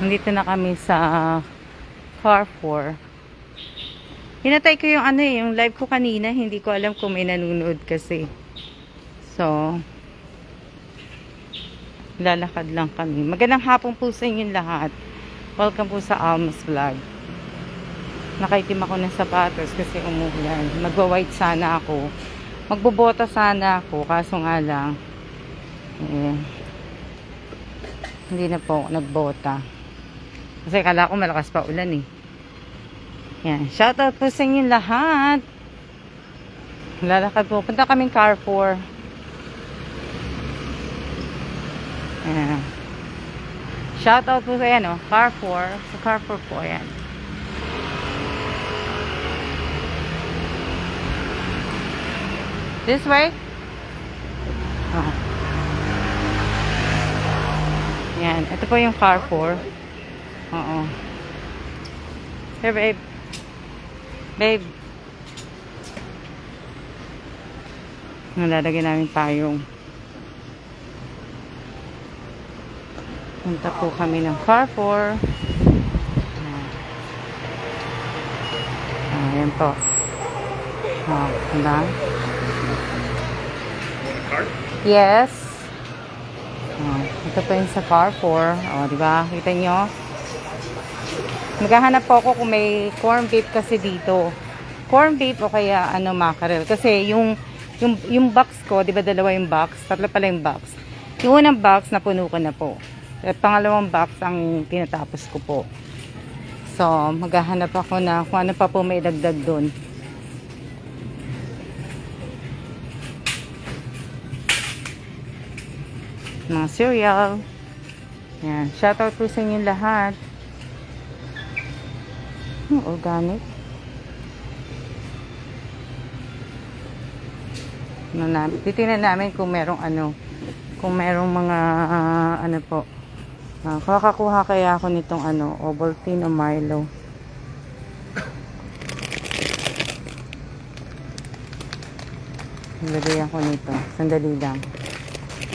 Nandito na kami sa Carrefour. Hinatay ko yung yung live ko kanina. Hindi ko alam kung may nanonood kasi. So, lalakad lang kami. Magandang hapon po sa inyong lahat. Welcome po sa Alma's Vlog. Nakaitim ako ng sapatos kasi umuulan. Magwa-white sana ako. Magbobota sana ako. Kaso nga lang, hindi na po nagbota. Kasi kala ko malakas pa ulan eh. Yan. Shoutout po sa inyong lahat. Lalakad po. Punta kaming Carrefour. Ayan. Shoutout po sa Carrefour. Sa Carrefour po. Ayan. This way? Oh. Ayan. Ito po yung Carrefour. Oo. Here, babe. Babe. Nalalagyan namin payong. Punta po kami ng Carrefour. Ayan po. Diba? Yes. Ito po yung sa Carrefour. Diba? Kita nyo? Maghahanap po ako kung may corn beef kasi dito. Corn beef o kaya mackerel. Kasi yung box ko, di ba dalawa yung box? Tatlo pala yung box. Yung unang box, napuno ko na po. At pangalawang box ang tinatapos ko po. So, maghahanap ako na kung ano pa po may dagdag doon. Mga cereal. Yan. Shoutout po sa inyong lahat. Organic. Titingnan namin kung merong kung merong mga po. Kakakuha kaya ako nitong Ovaltine o Milo. Nilagay ako nito. Sandali lang.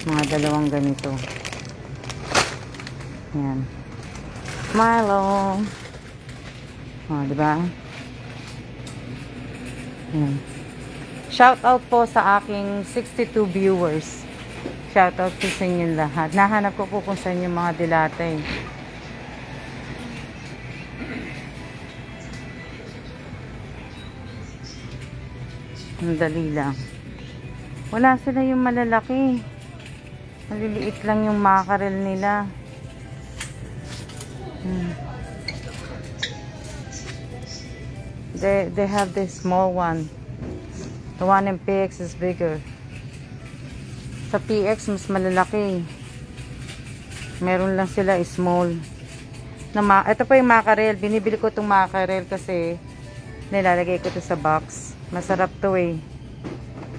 Mga dalawang ganito. Yan. Milo. Diba? Yan. Shout out po sa aking 62 viewers. Shout out po sa inyo lahat. Nahanap ko po kung saan yung mga dilate. Madali lang. Wala sila yung malalaki. Maliliit lang yung mackerel nila. They have this small one. The one in PX is bigger. Sa PX mas malalaki. Meron lang sila small. Ito pa yung mackerel. Binibili ko itong mackerel kasi nilalagay ko ito sa box. Masarap to eh.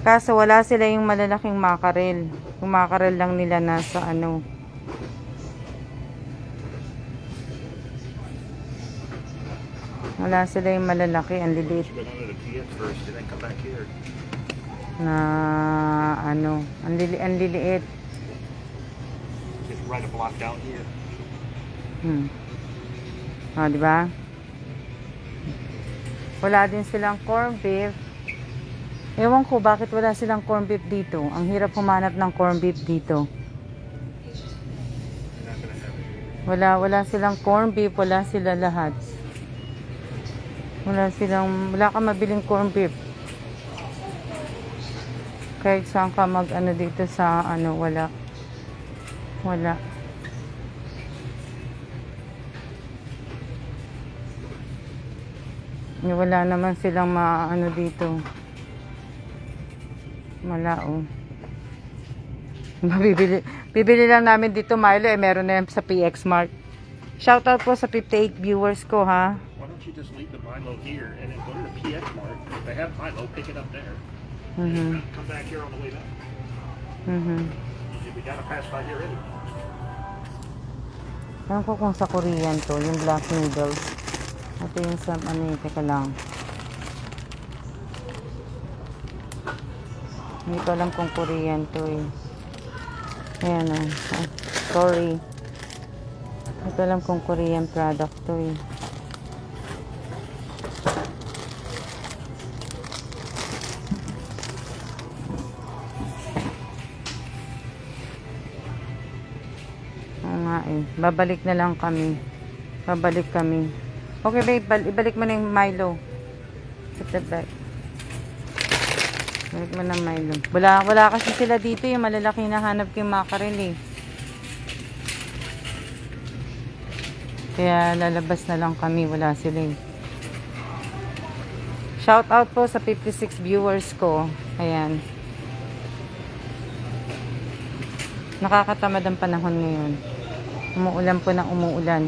Kaso wala sila yung malalaking mackerel. Yung mackerel lang nila nasa wala sila yung malalaki. Ang liliit. Na ang liliit. Just right a block down here. Diba? Wala din silang corn beef. Ewan ko bakit wala silang corn beef dito. Ang hirap humanap ng corn beef dito. Wala silang corn beef, wala sila lahat. Wala ka mabiling corn beef. Kahit saan ka dito sa wala. Wala. Wala naman silang dito. Wala Bibili lang namin dito Milo meron na yan sa PX Mart. Shoutout po sa 58 viewers ko ha. Why don't you just leave the Milo here and then go to the PX Mart? If they have Milo, pick it up there. Come back here on the way back. We gotta pass by here anyway. Alam ko kung sa Korean to, yung black noodles. Ito yung sa teka lang. Hindi ko alam kung Korean to eh. Ayan sorry. Hindi ko alam kung Korean product to eh. Oo nga eh. Babalik na lang kami. Babalik kami. Okay babe, ibalik mo na yung Milo. Put that back. Ibalik mo na Milo. Wala kasi sila dito yung malalaki na hanap ko yung mackerel eh. Kaya lalabas na lang kami. Wala sila eh. Shout out po sa 56 viewers ko. Ayan. Nakakatamad ang panahon ngayon. Umuulan po ng umuulan.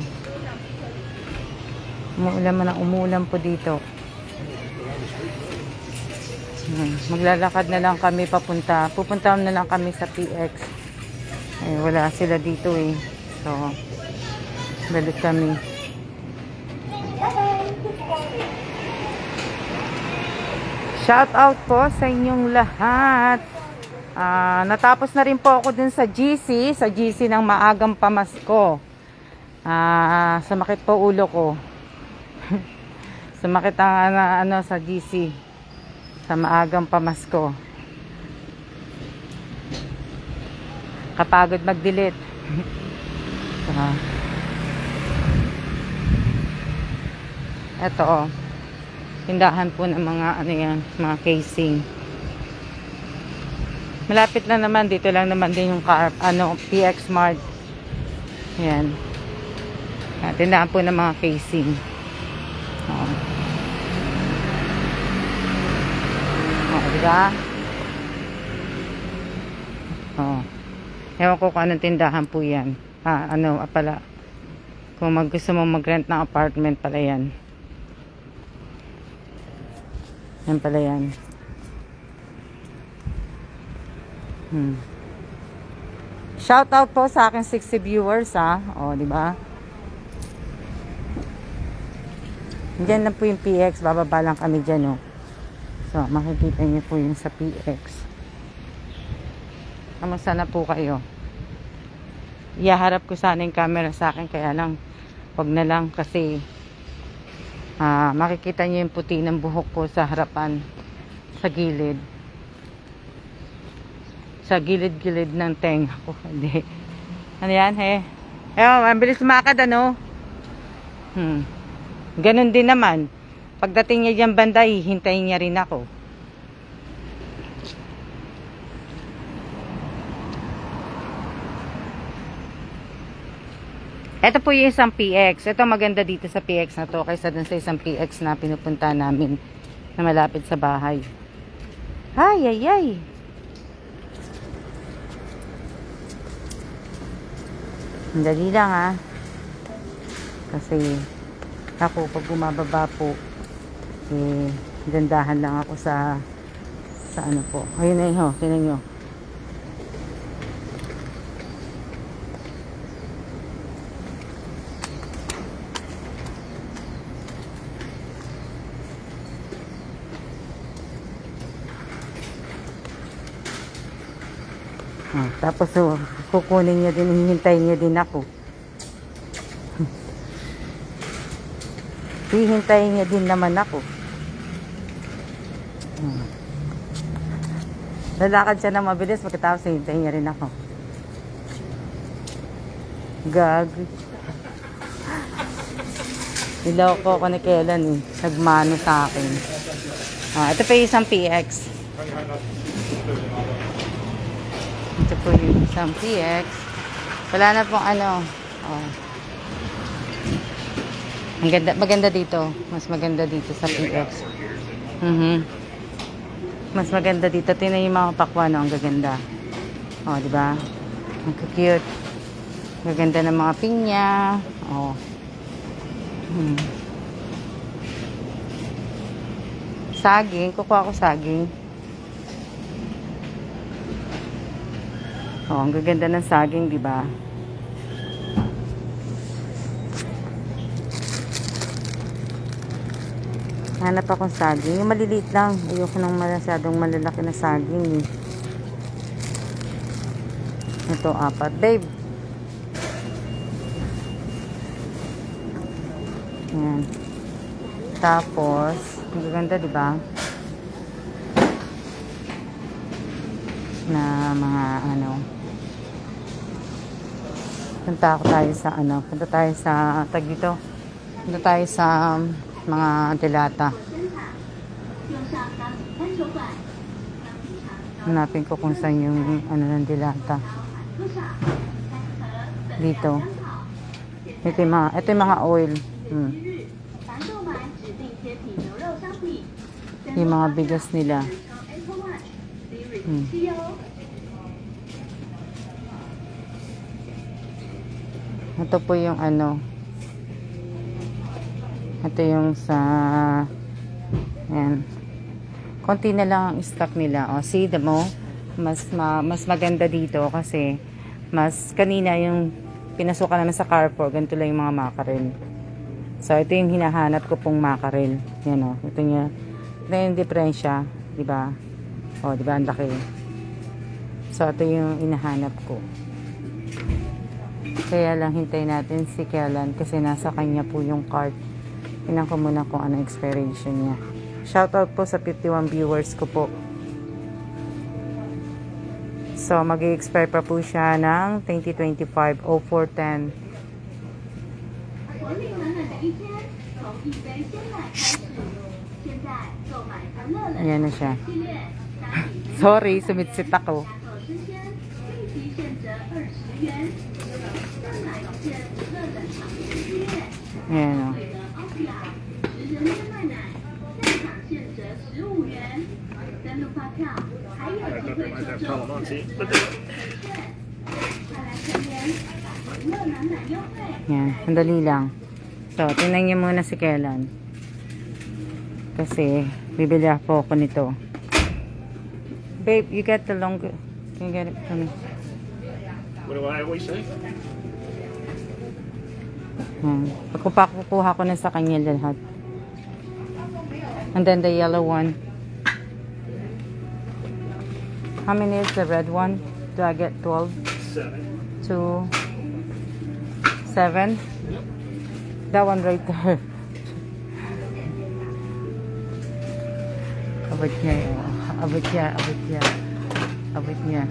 Umuulan po dito. Maglalakad na lang kami papunta. Pupunta na lang kami sa PX. Eh, wala sila dito eh. So, balik kami. Shout out po sa inyong lahat. Natapos na rin po ako dun sa GC ng maagang pamasko. Sumakit po ulo ko. Sumakit ang sa GC sa maagang pamasko. Kapagod mag-delete. Ito oh. Tindahan po ng mga mga casing. Malapit lang naman, dito lang naman din yung PX Mart. Ayan. Tindahan po ng mga casing. Oh. Oh, diba? Oh. Ewan ko kung anong tindahan po yan. Pala. Kung gusto mong mag-rent ng apartment pala yan. Yan pala yan. Shout out po sa akin 60 viewers O, di ba? Diyan lang po yung PX, bababa lang kami diyan So, makikita niyo po yung sa PX. Kamusta na po kayo? Iyaharap ko sana yung camera sa akin, kaya lang wag na lang kasi makikita niyo yung puti ng buhok ko sa harapan, sa gilid. Sa gilid-gilid ng tenga ko. Hindi. Ano yan, he? Ang bilis sumakad, Ganon din naman. Pagdating niya dyan banda, hihintayin niya rin ako. Ito po yung isang PX. Ito maganda dito sa PX na to kaysa dun sa isang PX na pinupunta namin na malapit sa bahay. Ay. Dali lang kasi ako pag bumababa po gandahan lang ako sa ano po. Ayun na yun, tingnan nyo. Tapos kukunin niya din, hihintayin niya din ako. Hihintayin niya din naman ako. Lalakad siya na mabilis, pagkatapos hihintayin niya rin ako. Gag. Ilaw ko ako ni Kailan nagmano sa akin. Ito pa yung isang PX. Ito po yung isang PX. Wala na pong maganda dito. Mas maganda dito sa PX. Mas maganda dito. Tingnan yung mga pakwan, ang gaganda. Diba? Ang cute. Gaganda ng mga pinya. Saging. Kukuha ko saging. Ang gaganda ng saging, diba? Hanap akong saging. Yung maliliit lang. Ayoko nang masyadong malalaki na saging. Ito, 4. Babe. Ayan. Tapos, ang gaganda, di ba? Na mga ano. Punta tayo sa tag dito. Punta tayo sa mga delata. Hanapin ko kung saan yung ano ng delata. Dito. Ito yung mga oil. Yung mga bigas nila. Ito po yung ano. Ito yung sa ayan. Konti na lang ang stock nila. O, see mo? Mas maganda dito kasi mas kanina yung pinasukan naman sa Carrefour, ganito lang yung mga mackerel. So, ito yung hinahanap ko pong mackerel. Yan o. Ito yung diferensya. Diba? O, diba? Ang laki. So, ito yung hinahanap ko. Kaya lang hintayin natin si Kellan kasi nasa kanya po yung cart. Tingnan ko muna kung ano expiration niya. Shoutout po sa 51 viewers ko po. So, mag-i-expire pa po siya ng 2025 0410. Ayan na siya. Sorry, sumitsit ako. Ayan o. Yan, sandali lang. So, tingnan niyo muna si Kellan. Kasi, bibili po ako nito. Babe, you get the longer. Can you get it for me? What do I always say? Pagkukuha ko na sa kanya lahat. And then the yellow one. How many is the red one? Do I get 12? 7. 2, 7? Yep. That one right there. Abot niya yun. Abot niya.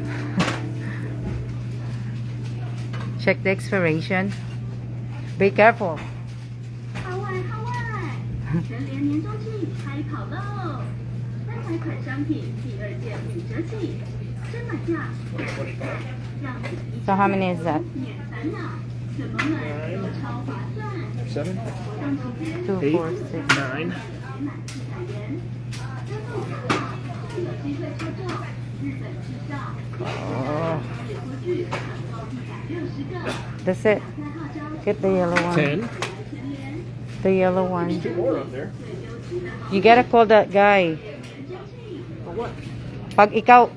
Check the expiration. Be careful. 全联年终季开跑喽！单买款商品第二件5折起，真买价让你 So how many is that? 免烦恼，怎么买都超划算。 7. 当期间 2, 8. 4, 6. 9. 还满400元，真不看好就有机会抽中日本制造。写出去抢购160个， That's it. 打开号召 Get the yellow one. 10. 全联 The yellow one. 2 more up there. You gotta call that guy. For what? Pag ikaw...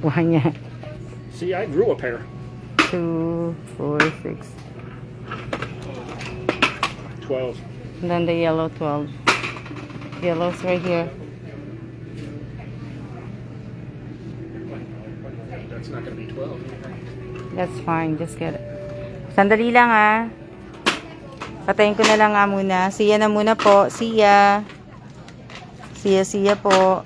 Buha niya. See, I grew a pair. 2, 4, 6. 12. And then the yellow 12. Yellow's right here. That's not going to be 12. That's fine. Just get it. Sandali lang ah. Patayin ko na lang nga muna. Siya na muna po. Siya po.